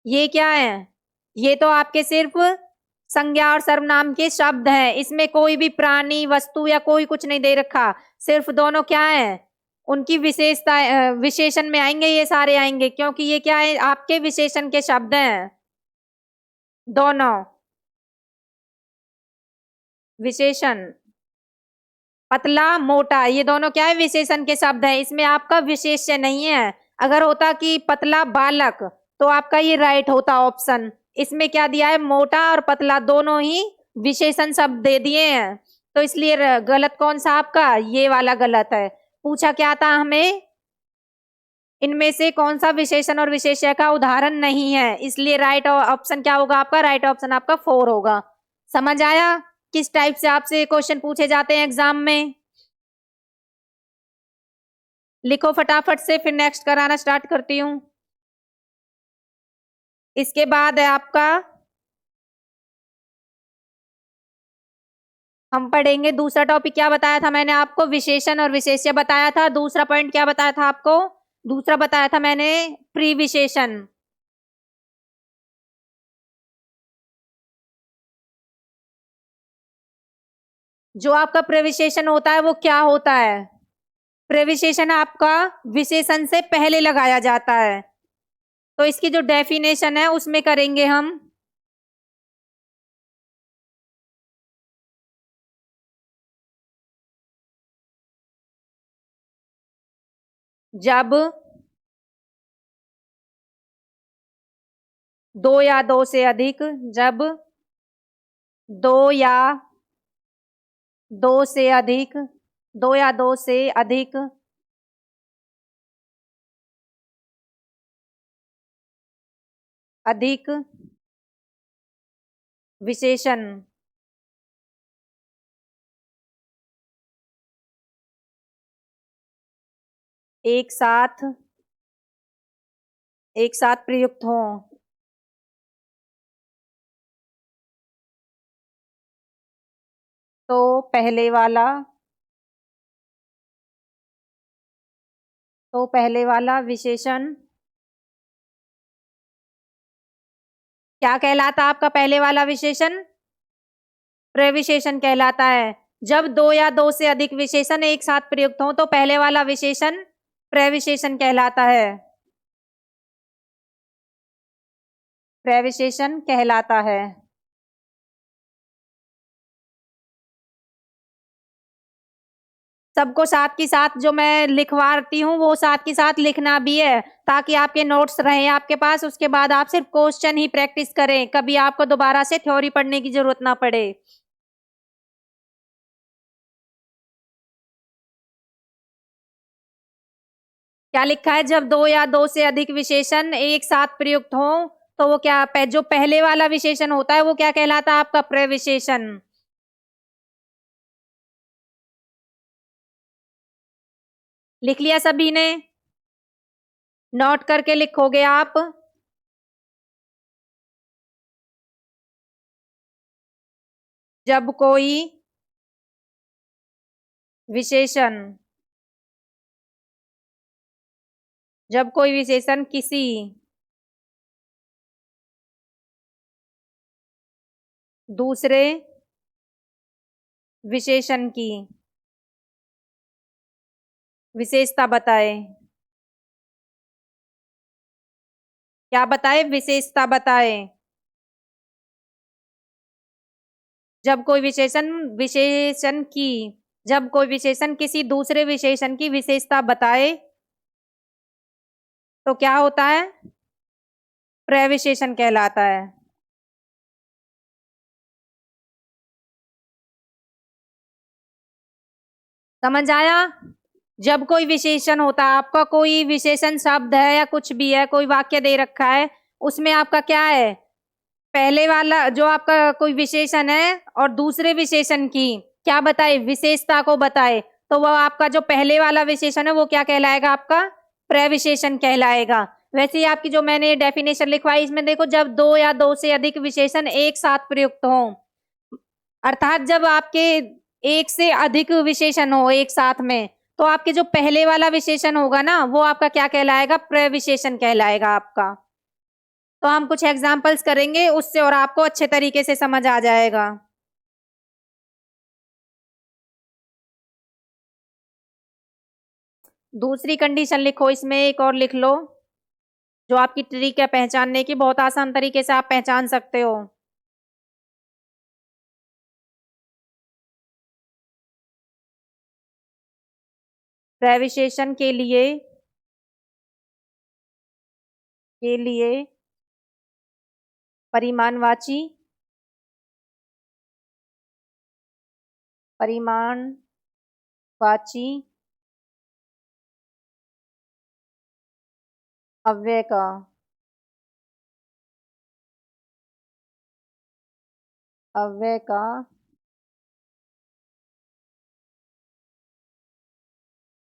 ये क्या है? ये तो आपके सिर्फ संज्ञा और सर्वनाम के शब्द हैं। इसमें कोई भी प्राणी, वस्तु या कोई कुछ नहीं दे रखा। सिर्फ दोनों क्या है? उनकी विशेषता, विशेषण में आएंगे, ये सारे आएंगे क्योंकि ये क्या है? आपके विशेषण के शब्द हैं दोनों। विशेषण, पतला मोटा, ये दोनों क्या है? विशेषण के शब्द हैं। इसमें आपका विशेष्य नहीं है। अगर होता कि पतला बालक तो आपका ये राइट होता ऑप्शन। इसमें क्या दिया है? मोटा और पतला दोनों ही विशेषण शब्द दे दिए हैं, तो इसलिए गलत कौन सा आपका? ये वाला गलत है। पूछा क्या था हमें? इनमें से कौन सा विशेषण और विशेष्य का उदाहरण नहीं है, इसलिए राइट ऑप्शन क्या होगा आपका? राइट ऑप्शन आपका 4 होगा। समझ आया किस टाइप से आपसे क्वेश्चन पूछे जाते हैं एग्जाम में? लिखो फटाफट से, फिर नेक्स्ट कराना स्टार्ट करती हूं। इसके बाद है आपका, हम पढ़ेंगे दूसरा टॉपिक। क्या बताया था मैंने आपको? विशेषण और विशेष्य बताया था। दूसरा पॉइंट क्या बताया था आपको? दूसरा बताया था मैंने प्रीविशेषण। जो आपका प्रविशेषण होता है वो क्या होता है? प्रविशेषण आपका विशेषण से पहले लगाया जाता है। तो इसकी जो डेफिनेशन है उसमें करेंगे हम। जब दो या दो से अधिक, जब दो या दो से अधिक, दो या दो से अधिक अधिक विशेषण एक साथ प्रयुक्त हों, तो पहले वाला विशेषण क्या कहलाता है? आपका पहले वाला विशेषण प्रविशेषण कहलाता है। जब दो या दो से अधिक विशेषण एक साथ प्रयुक्त हों तो पहले वाला विशेषण प्रविशेषण कहलाता है। प्रविशेषण कहलाता है। सबको साथ की साथ जो मैं लिखवाती हूँ वो साथ की साथ लिखना भी है, ताकि आपके नोट्स रहें आपके पास। उसके बाद आप सिर्फ क्वेश्चन ही प्रैक्टिस करें, कभी आपको दोबारा से थ्योरी पढ़ने की जरूरत ना पड़े। क्या लिखा है? जब दो या दो से अधिक विशेषण एक साथ प्रयुक्त हों तो वो क्या, जो पहले वाला विशेषण होता है वो क्या कहलाता है? आपका प्रविशेषण। लिख लिया सभी ने? नोट करके लिखोगे आप। जब कोई विशेषण जब कोई विशेषण किसी दूसरे विशेषण की विशेषता बताए। क्या बताए? विशेषता बताए। जब कोई विशेषण की जब कोई विशेषण किसी दूसरे विशेषण की विशेषता बताए तो क्या होता है? प्रविशेषण कहलाता है। समझ आया? जब कोई विशेषण होता है, आपका कोई विशेषण शब्द है या कुछ भी है, कोई वाक्य दे रखा है, उसमें आपका क्या है? पहले वाला जो आपका कोई विशेषण है और दूसरे विशेषण की क्या बताए? विशेषता को बताए, तो वह आपका जो पहले वाला विशेषण है वो क्या कहलाएगा? आपका प्रविशेषण कहलाएगा। वैसे ही आपकी जो मैंने डेफिनेशन लिखवाई, इसमें देखो, जब दो या दो से अधिक विशेषण एक साथ प्रयुक्त हों, अर्थात जब आपके एक से अधिक विशेषण हो एक साथ में, तो आपके जो पहले वाला विशेषण होगा ना वो आपका क्या कहलाएगा? प्रविशेषण कहलाएगा आपका। तो हम कुछ एग्जाम्पल्स करेंगे उससे और आपको अच्छे तरीके से समझ आ जाएगा। दूसरी कंडीशन लिखो, इसमें एक और लिख लो जो आपकी ट्रिक है पहचानने की, बहुत आसान तरीके से आप पहचान सकते हो। प्रविशेषण के लिए परिमाणवाची परिमाणवाची अव्यय का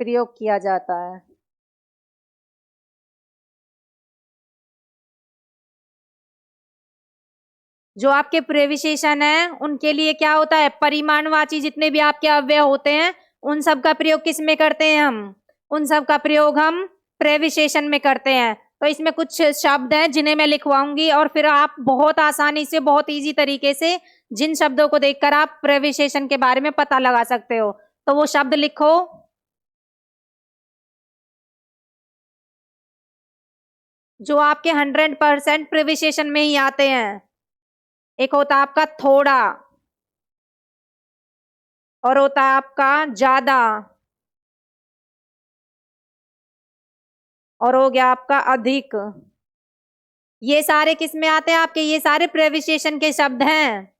प्रयोग किया जाता है। जो आपके प्रविशेषण है उनके लिए क्या होता है? परिमाणवाची जितने भी आपके अव्यय होते हैं उन सब का प्रयोग किस में करते हैं? उन सब का प्रयोग हम प्रविशेषण में करते हैं। तो इसमें कुछ शब्द हैं जिन्हें मैं लिखवाऊंगी और फिर आप बहुत आसानी से, बहुत इजी तरीके से जिन शब्दों को देखकर आप प्रविशेषण के बारे में पता लगा सकते हो। तो वो शब्द लिखो जो आपके 100% प्रविशेषण में ही आते हैं। एक होता है आपका थोड़ा, और होता है आपका ज्यादा, और हो गया आपका अधिक। ये सारे किस में आते हैं आपके? ये सारे प्रेविशेषण के शब्द हैं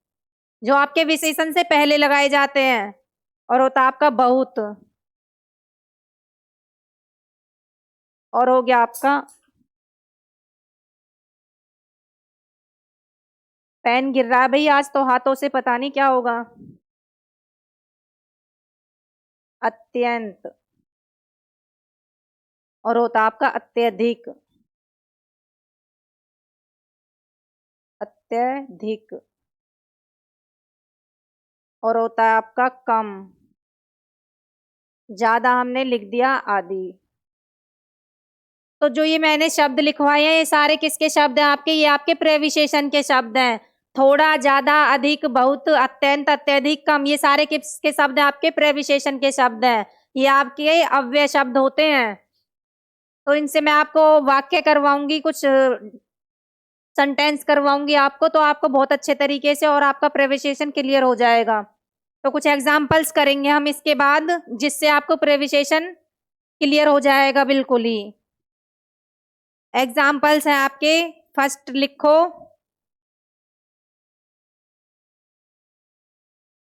जो आपके विशेषण से पहले लगाए जाते हैं। और होता आपका बहुत। और हो गया आपका, पेन गिर रहा है भाई आज तो हाथों से, पता नहीं क्या होगा। अत्यंत। और होता आपका अत्यधिक। अत्यधिक। और होता है आपका कम। ज्यादा हमने लिख दिया आदि। तो जो ये मैंने शब्द लिखवाए हैं ये सारे किसके शब्द हैं आपके? ये आपके प्रविशेषण के शब्द हैं। थोड़ा, ज्यादा, अधिक, बहुत, अत्यंत, अत्यधिक, कम, ये सारे किसके शब्द हैं आपके? प्रविशेषण के शब्द हैं। ये आपके अव्यय शब्द होते हैं। तो इनसे मैं आपको वाक्य करवाऊंगी, कुछ सेंटेंस करवाऊंगी आपको, तो आपको बहुत अच्छे तरीके से और आपका प्रविशेषण क्लियर हो जाएगा। तो कुछ एग्जाम्पल्स करेंगे हम इसके बाद, जिससे आपको प्रविशेषण क्लियर हो जाएगा बिल्कुल ही। एग्जाम्पल्स हैं आपके। फर्स्ट लिखो,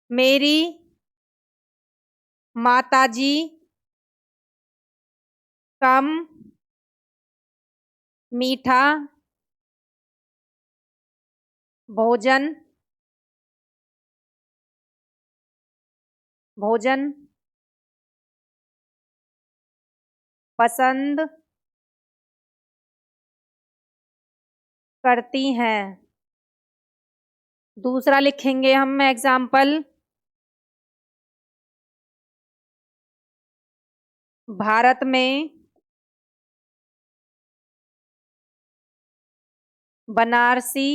मेरी माताजी कम मीठा भोजन भोजन पसंद करती हैं। दूसरा लिखेंगे हम एग्जाम्पल, भारत में बनारसी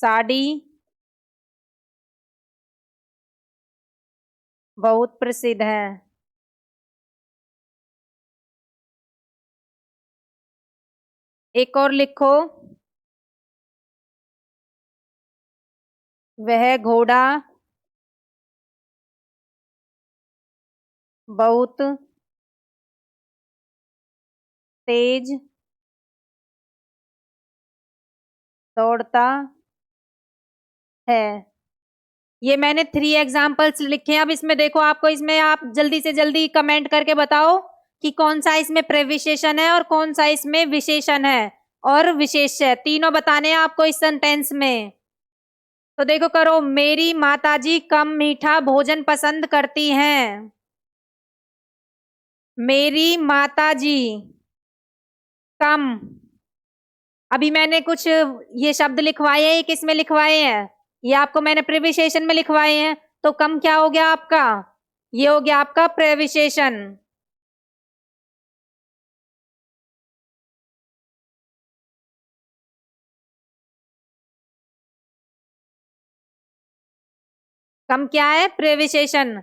साड़ी बहुत प्रसिद्ध है। एक और लिखो, वह घोड़ा बहुत तेज दौड़ता है। ये मैंने 3 एग्जाम्पल्स लिखे हैं। अब इसमें देखो, आपको इसमें आप जल्दी से जल्दी कमेंट करके बताओ कि कौन सा इसमें प्रविशेषण है और कौन सा इसमें विशेषण है और विशेष है। तीनों बताने हैं आपको इस सेंटेंस में। तो देखो करो, मेरी माताजी कम मीठा भोजन पसंद करती हैं। मेरी माताजी कम, अभी मैंने कुछ ये शब्द लिखवाए हैं, ये किस में लिखवाए हैं? ये आपको मैंने प्रेविशेषण में लिखवाए हैं। तो कम क्या हो गया आपका? ये हो गया आपका प्रेविशेषण। कम क्या है? प्रेविशेषण।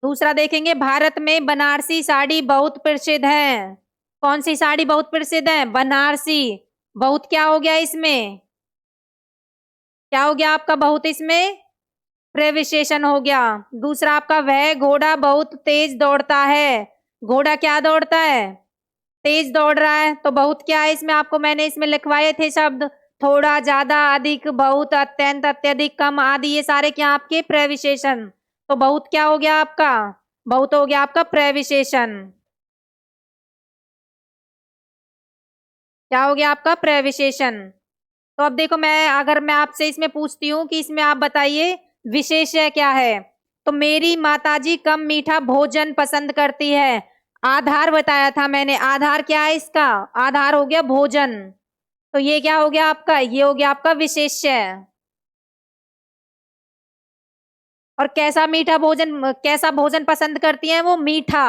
दूसरा देखेंगे, भारत में बनारसी साड़ी बहुत प्रसिद्ध है। कौन सी साड़ी बहुत प्रसिद्ध है? बनारसी। बहुत क्या हो गया इसमें? क्या हो गया आपका बहुत इसमें? प्रेविशेषण हो गया। दूसरा आपका, वह घोड़ा बहुत तेज दौड़ता है। घोड़ा क्या दौड़ता है? तेज दौड़ रहा है। तो बहुत क्या है इसमें? आपको मैंने इसमें लिखवाए थे शब्द, थोड़ा, ज्यादा, अधिक, बहुत, अत्यंत, अत्यधिक, कम, आदि, ये सारे क्या आपके? प्रविशेषण। तो बहुत क्या हो गया आपका? बहुत हो गया आपका प्रविशेषण। क्या हो गया आपका? प्रविशेषण। तो अब देखो, अगर मैं आपसे इसमें पूछती हूँ कि इसमें आप बताइए विशेष्य क्या है, तो मेरी माताजी कम मीठा भोजन पसंद करती है। आधार बताया था मैंने, आधार क्या है इसका? आधार हो गया भोजन। तो ये क्या हो गया आपका? ये हो गया आपका विशेष्य। और कैसा भोजन पसंद करती है वो? मीठा।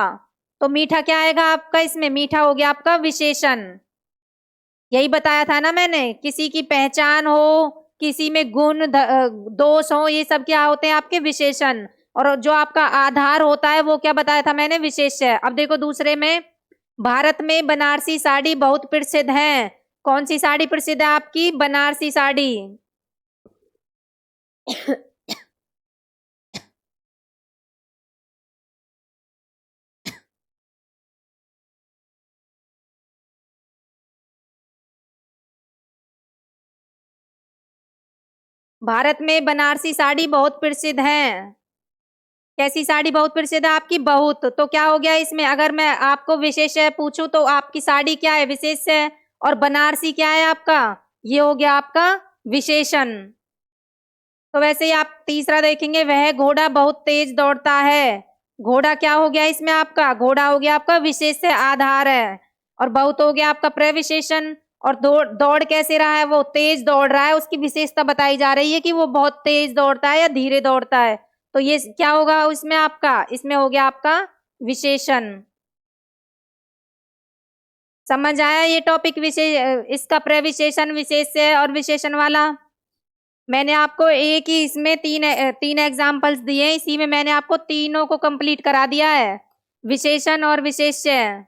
तो मीठा क्या आएगा आपका इसमें? मीठा हो गया आपका विशेषण। यही बताया था ना मैंने, किसी की पहचान हो, किसी में गुण दोष हो, ये सब क्या होते हैं आपके? विशेषण। और जो आपका आधार होता है वो क्या बताया था मैंने? विशेष्य। अब देखो दूसरे में, भारत में बनारसी साड़ी बहुत प्रसिद्ध है। कौन सी साड़ी प्रसिद्ध है आपकी? बनारसी साड़ी। भारत में बनारसी साड़ी बहुत प्रसिद्ध है। कैसी साड़ी बहुत प्रसिद्ध है आपकी? बहुत। तो क्या हो गया इसमें? अगर मैं आपको विशेषण पूछूं तो आपकी साड़ी क्या है? विशेष है। और बनारसी क्या है आपका? ये हो गया आपका विशेषण। तो वैसे ही आप तीसरा देखेंगे, वह घोड़ा बहुत तेज दौड़ता है। घोड़ा क्या हो गया इसमें आपका? घोड़ा हो गया आपका विशेष से आधार है। और बहुत हो गया आपका प्रविशेषण। और दौड़ दौड़ कैसे रहा है? वो तेज दौड़ रहा है, उसकी विशेषता बताई जा रही है कि वो बहुत तेज दौड़ता है या धीरे दौड़ता है। तो ये क्या होगा इसमें आपका? इसमें हो गया आपका विशेषण। समझ आया ये टॉपिक? विशेष, इसका प्रविशेषण, विशेष है और विशेषण वाला। मैंने आपको एक ही इसमें तीन एग्जाम्पल्स दिए हैं, इसी में मैंने आपको तीनों को कंप्लीट करा दिया है, विशेषण और विशेष्य।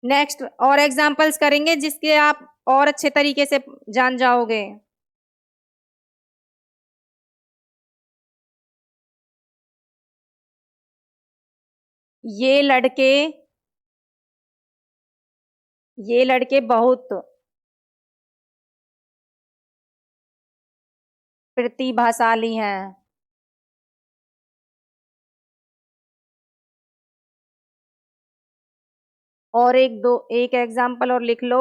नेक्स्ट और एग्जाम्पल्स करेंगे जिसके आप और अच्छे तरीके से जान जाओगे। ये लड़के ये लड़के बहुत प्रतिभाशाली हैं। और एक एग्जाम्पल और लिख लो।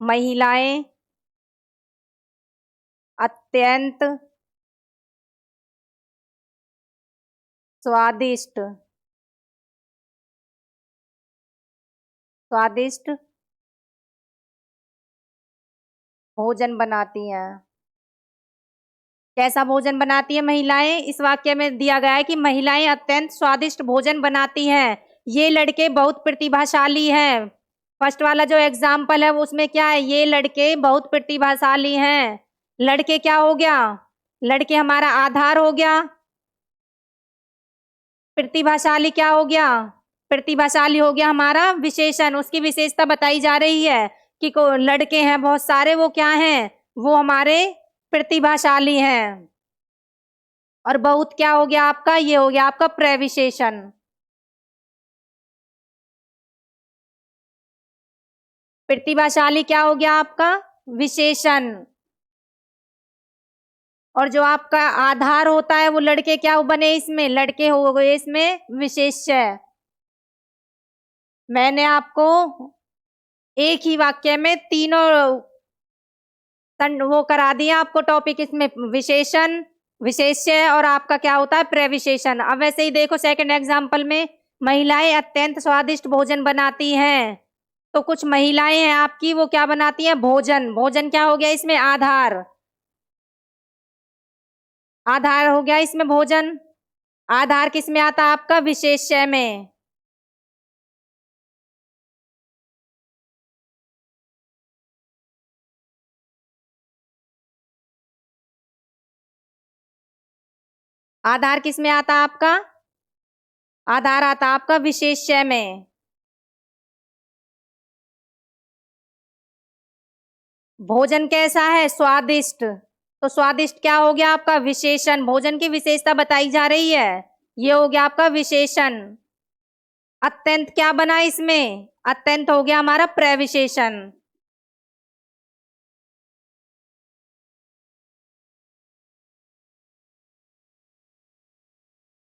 महिलाएं अत्यंत स्वादिष्ट स्वादिष्ट भोजन बनाती हैं। कैसा भोजन बनाती है महिलाएं? इस वाक्य में दिया गया है कि महिलाएं अत्यंत स्वादिष्ट भोजन बनाती हैं। ये लड़के बहुत प्रतिभाशाली हैं। फर्स्ट वाला जो एग्जाम्पल है वो उसमें क्या है? ये लड़के बहुत प्रतिभाशाली हैं। लड़के क्या हो गया? लड़के हमारा आधार हो गया। प्रतिभाशाली क्या हो गया? प्रतिभाशाली हो गया हमारा विशेषण। उसकी विशेषता बताई जा रही है कि लड़के हैं बहुत सारे, वो क्या हैं? वो हमारे प्रतिभाशाली हैं। और बहुत क्या हो गया आपका? ये हो गया आपका प्रविशेषण। प्रतिभाशाली क्या हो गया आपका? विशेषण। और जो आपका आधार होता है वो लड़के क्या बने इसमें? लड़के हो गए इसमें विशेष्य। मैंने आपको एक ही वाक्य में तीनों वो करा दिया आपको टॉपिक, इसमें विशेषण, विशेष्य और आपका क्या होता है? प्रविशेषण। अब वैसे ही देखो सेकंड एग्जांपल में, महिलाएं अत्यंत स्वादिष्ट भोजन बनाती हैं। तो कुछ महिलाएं हैं आपकी, वो क्या बनाती हैं? भोजन। भोजन क्या हो गया इसमें? आधार। आधार हो गया इसमें भोजन। आधार किस में आता है आपका? विशेष्य में। आधार किस में आता आपका? आधार आता आपका विशेष्य में। भोजन कैसा है? स्वादिष्ट। तो स्वादिष्ट क्या हो गया आपका? विशेषण। भोजन की विशेषता बताई जा रही है, ये हो गया आपका विशेषण। अत्यंत क्या बना इसमें? अत्यंत हो गया हमारा प्रविशेषण।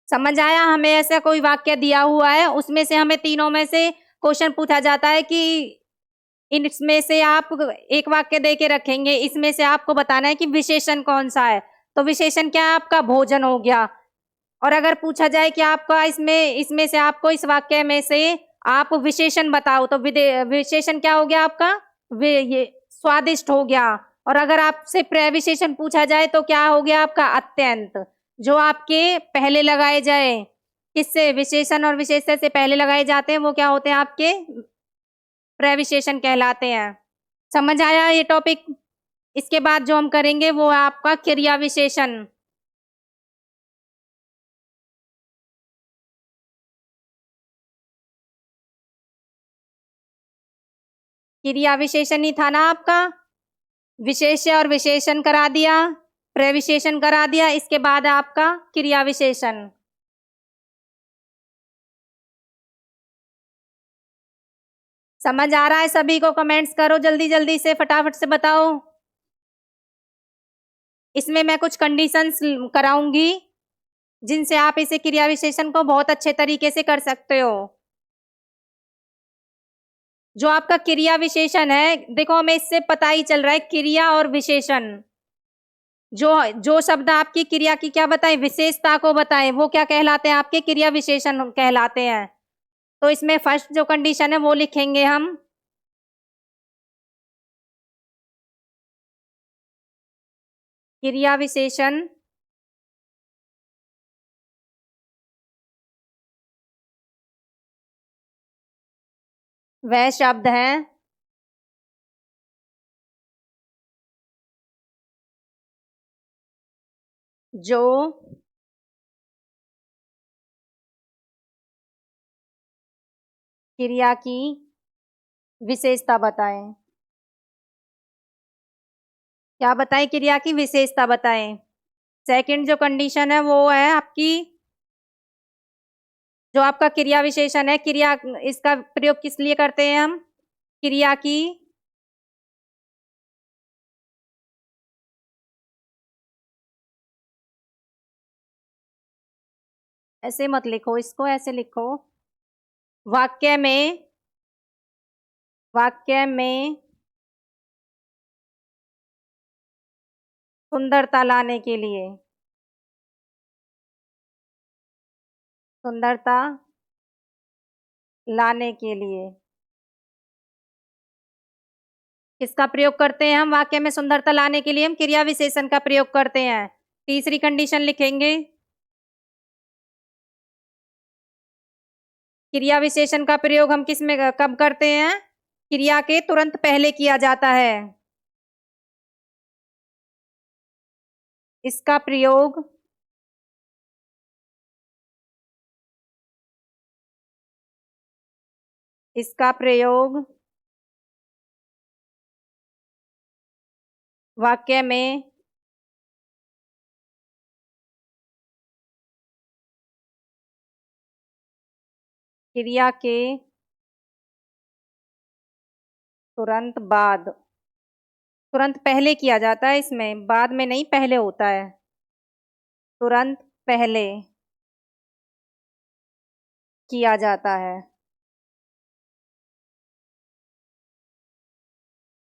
समझ आया? हमें ऐसा कोई वाक्य दिया हुआ है, उसमें से हमें तीनों में से क्वेश्चन पूछा जाता है कि इनमें से आप एक वाक्य दे के रखेंगे, इसमें से आपको बताना है कि विशेषण कौन सा है। तो विशेषण क्या है आपका? भोजन हो गया। और अगर पूछा जाए कि आपका इसमें इसमें से आपको इस वाक्य में से आप विशेषण बताओ, तो विशेषण क्या हो गया आपका? ये स्वादिष्ट हो गया। और अगर आपसे प्रविशेषण पूछा जाए तो क्या हो गया आपका? अत्यंत। जो आपके पहले लगाए जाए, किससे? विशेषण और विशेष्य से पहले लगाए जाते हैं, वो क्या होते हैं? आपके प्रविशेषण कहलाते हैं। समझ आया ये टॉपिक? इसके बाद जो हम करेंगे वो है आपका क्रिया विशेषण। क्रिया विशेषण ही था ना आपका? विशेष्य और विशेषण करा दिया, प्रविशेषण करा दिया, इसके बाद आपका क्रिया विशेषण। समझ आ रहा है सभी को? कमेंट्स करो जल्दी जल्दी से, फटाफट से बताओ। इसमें मैं कुछ कंडीशंस कराऊंगी जिनसे आप इसे क्रिया विशेषण को बहुत अच्छे तरीके से कर सकते हो। जो आपका क्रिया विशेषण है, देखो हमें इससे पता ही चल रहा है क्रिया और विशेषण, जो जो शब्द आपकी क्रिया की क्या बताए, विशेषता को बताए, वो क्या कहलाते हैं, आपके क्रिया विशेषण कहलाते हैं। तो इसमें फर्स्ट जो कंडीशन है वो लिखेंगे हम, क्रिया विशेषण वह शब्द है जो क्रिया की विशेषता बताएं। क्या बताएं? क्रिया की विशेषता बताएं। सेकंड जो कंडीशन है वो है आपकी, जो आपका क्रिया विशेषण है, क्रिया, इसका प्रयोग किस लिए करते हैं हम, क्रिया की ऐसे मत लिखो इसको, ऐसे लिखो, वाक्य में, वाक्य में सुंदरता लाने के लिए, सुंदरता लाने के लिए किसका प्रयोग करते हैं हम, वाक्य में सुंदरता लाने के लिए हम क्रिया विशेषण का प्रयोग करते हैं। तीसरी कंडीशन लिखेंगे, क्रिया विशेषण का प्रयोग हम किस में कब करते हैं, क्रिया के तुरंत पहले किया जाता है। इसका प्रयोग इसका प्रयोग वाक्य में क्रिया के तुरंत बाद, तुरंत पहले किया जाता है, इसमें बाद में नहीं, पहले होता है, तुरंत पहले किया जाता है।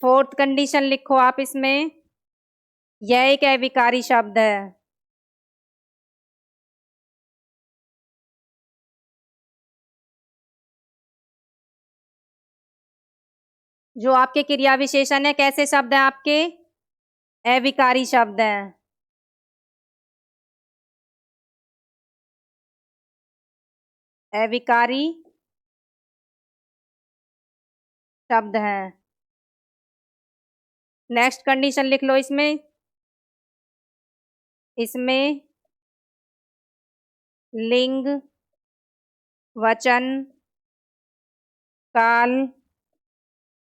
फोर्थ कंडीशन लिखो आप इसमें, यह एक अविकारी शब्द है। जो आपके क्रिया विशेषण है कैसे शब्द हैं आपके, अविकारी शब्द हैं। अविकारी शब्द हैं। नेक्स्ट कंडीशन लिख लो इसमें, इसमें लिंग, वचन, काल,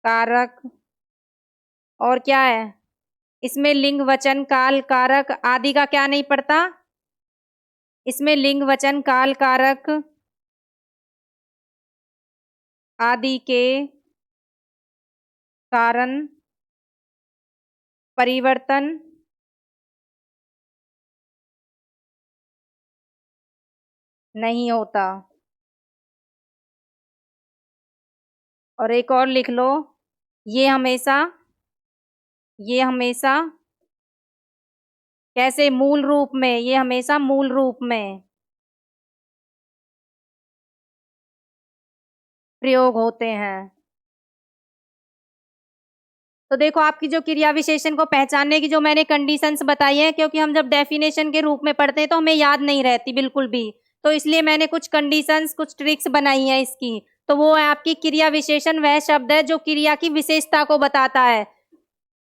कारक और क्या है, इसमें लिंग, वचन, काल, कारक आदि का क्या नहीं पड़ता, इसमें लिंग, वचन, काल, कारक आदि के कारण परिवर्तन नहीं होता। और एक और लिख लो, ये हमेशा, ये हमेशा कैसे, मूल रूप में, ये हमेशा मूल रूप में प्रयोग होते हैं। तो देखो आपकी जो क्रिया विशेषण को पहचानने की जो मैंने कंडीशंस बताई हैं, क्योंकि हम जब डेफिनेशन के रूप में पढ़ते हैं तो हमें याद नहीं रहती बिल्कुल भी, तो इसलिए मैंने कुछ कंडीशंस, कुछ ट्रिक्स बनाई हैं इसकी। तो वो है आपकी क्रिया विशेषण वह शब्द है जो क्रिया की विशेषता को बताता है।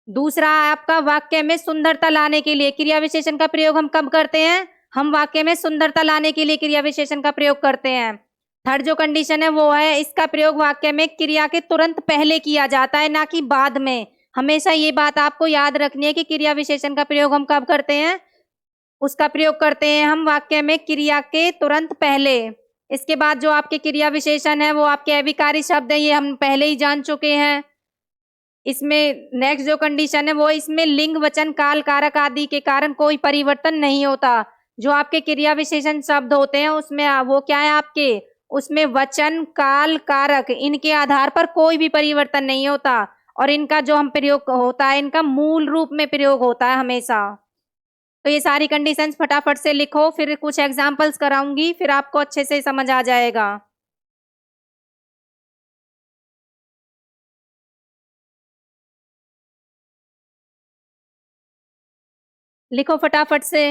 दूसरा आपका वाक्य में सुंदरता लाने के लिए, क्रिया विशेषण का प्रयोग हम कब करते हैं, हम वाक्य में सुंदरता लाने के लिए क्रिया विशेषण का प्रयोग करते हैं। थर्ड जो कंडीशन है वो है, इसका प्रयोग वाक्य में क्रिया के तुरंत पहले किया जाता है, ना कि बाद में। हमेशा ये बात आपको याद रखनी है कि क्रिया विशेषण का प्रयोग हम कब करते हैं, उसका प्रयोग करते हैं हम वाक्य में क्रिया के तुरंत पहले। इसके बाद जो आपके क्रिया विशेषण है वो आपके अभिकारी शब्द है, ये हम पहले ही जान चुके हैं। इसमें नेक्स्ट जो कंडीशन है वो इसमें लिंग वचन काल कारक आदि के कारण कोई परिवर्तन नहीं होता। जो आपके क्रिया विशेषण शब्द होते हैं उसमें वो क्या है आपके, उसमें वचन काल कारक इनके आधार पर कोई भी परिवर्तन नहीं होता और इनका जो हम प्रयोग होता है इनका मूल रूप में प्रयोग होता है हमेशा। तो ये सारी कंडीशंस फटाफट से लिखो, फिर कुछ एग्जांपल्स कराऊंगी, फिर आपको अच्छे से समझ आ जाएगा। लिखो फटाफट से।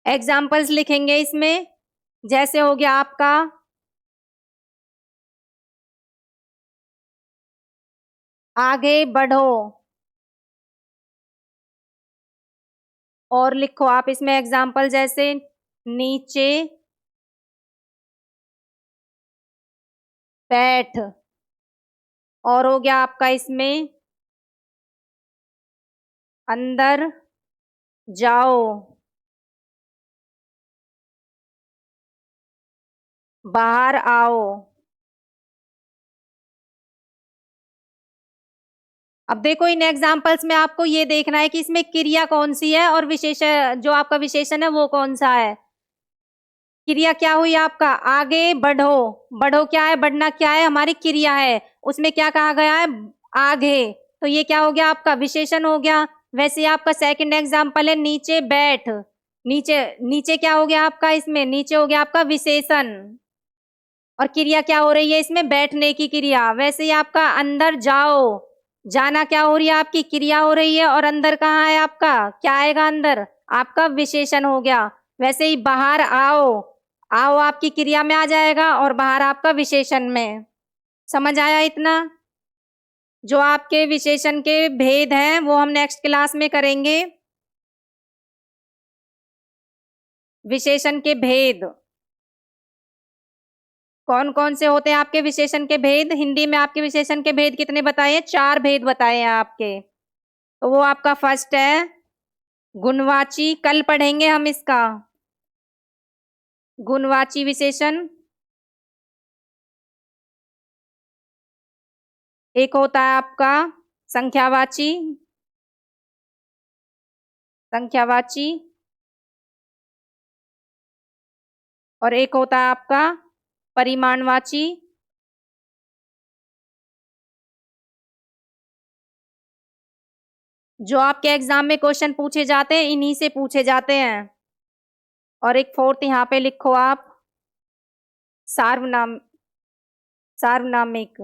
एग्जाम्पल्स लिखेंगे इसमें, जैसे हो गया आपका आगे बढ़ो, और लिखो आप इसमें एग्जाम्पल जैसे नीचे बैठ, और हो गया आपका इसमें अंदर जाओ, बाहर आओ। अब देखो इन एग्जाम्पल्स में आपको ये देखना है कि इसमें क्रिया कौन सी है और विशेषण जो आपका विशेषण है वो कौन सा है। क्रिया क्या हुई आपका आगे बढ़ो, बढ़ो क्या है, बढ़ना क्या है, हमारी क्रिया है, उसमें क्या कहा गया है आगे, तो ये क्या हो गया आपका विशेषण हो गया। वैसे आपका सेकंड एग्जाम्पल है नीचे बैठ, नीचे नीचे क्या हो गया आपका, इसमें नीचे हो गया आपका विशेषण, और क्रिया क्या हो रही है इसमें बैठने की क्रिया। वैसे ही आपका अंदर जाओ, जाना क्या हो रही है आपकी क्रिया हो रही है, और अंदर कहाँ है आपका क्या आएगा अंदर, आपका विशेषण हो गया। वैसे ही बाहर आओ, आओ आपकी क्रिया में आ जाएगा और बाहर आपका विशेषण में। समझ आया इतना। जो आपके विशेषण के भेद हैं वो हम नेक्स्ट क्लास में करेंगे। विशेषण के भेद कौन कौन से होते हैं आपके विशेषण के भेद, हिंदी में आपके विशेषण के भेद कितने बताए हैं, 4 भेद बताए हैं आपके। तो वो आपका फर्स्ट है गुणवाची, कल पढ़ेंगे हम इसका गुणवाची विशेषण। एक होता है आपका संख्यावाची, संख्यावाची, और एक होता है आपका परिमाणवाची, जो आपके एग्जाम में क्वेश्चन पूछे जाते हैं इन्हीं से पूछे जाते हैं। और एक फोर्थ यहाँ पे लिखो आप सार्वनाम, सार्वनामिक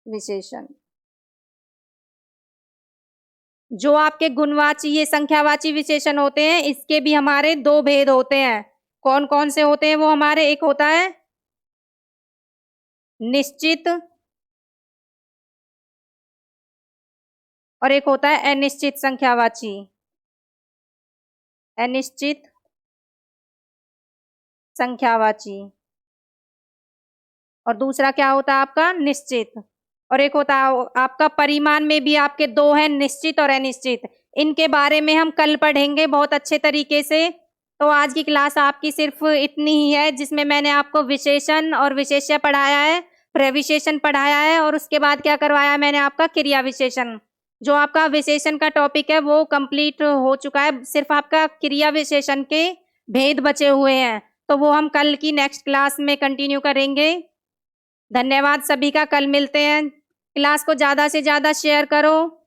विशेषण। जो आपके गुणवाची ये संख्यावाची विशेषण होते हैं इसके भी हमारे 2 भेद होते हैं। कौन कौन से होते हैं वो हमारे, एक होता है निश्चित और एक होता है अनिश्चित संख्यावाची, अनिश्चित संख्यावाची, और दूसरा क्या होता है आपका निश्चित, और एक होता है आपका परिमाण में भी आपके 2 हैं निश्चित और अनिश्चित। इनके बारे में हम कल पढ़ेंगे बहुत अच्छे तरीके से। तो आज की क्लास आपकी सिर्फ इतनी ही है जिसमें मैंने आपको विशेषण और विशेष्य पढ़ाया है, प्रविशेषण पढ़ाया है, और उसके बाद क्या करवाया मैंने आपका क्रिया विशेषण। जो आपका विशेषण का टॉपिक है वो कंप्लीट हो चुका है, सिर्फ आपका क्रिया विशेषण के भेद बचे हुए हैं। तो वो हम कल की नेक्स्ट क्लास में कंटिन्यू करेंगे। धन्यवाद सभी का, कल मिलते हैं। क्लास को ज़्यादा से ज़्यादा शेयर करो।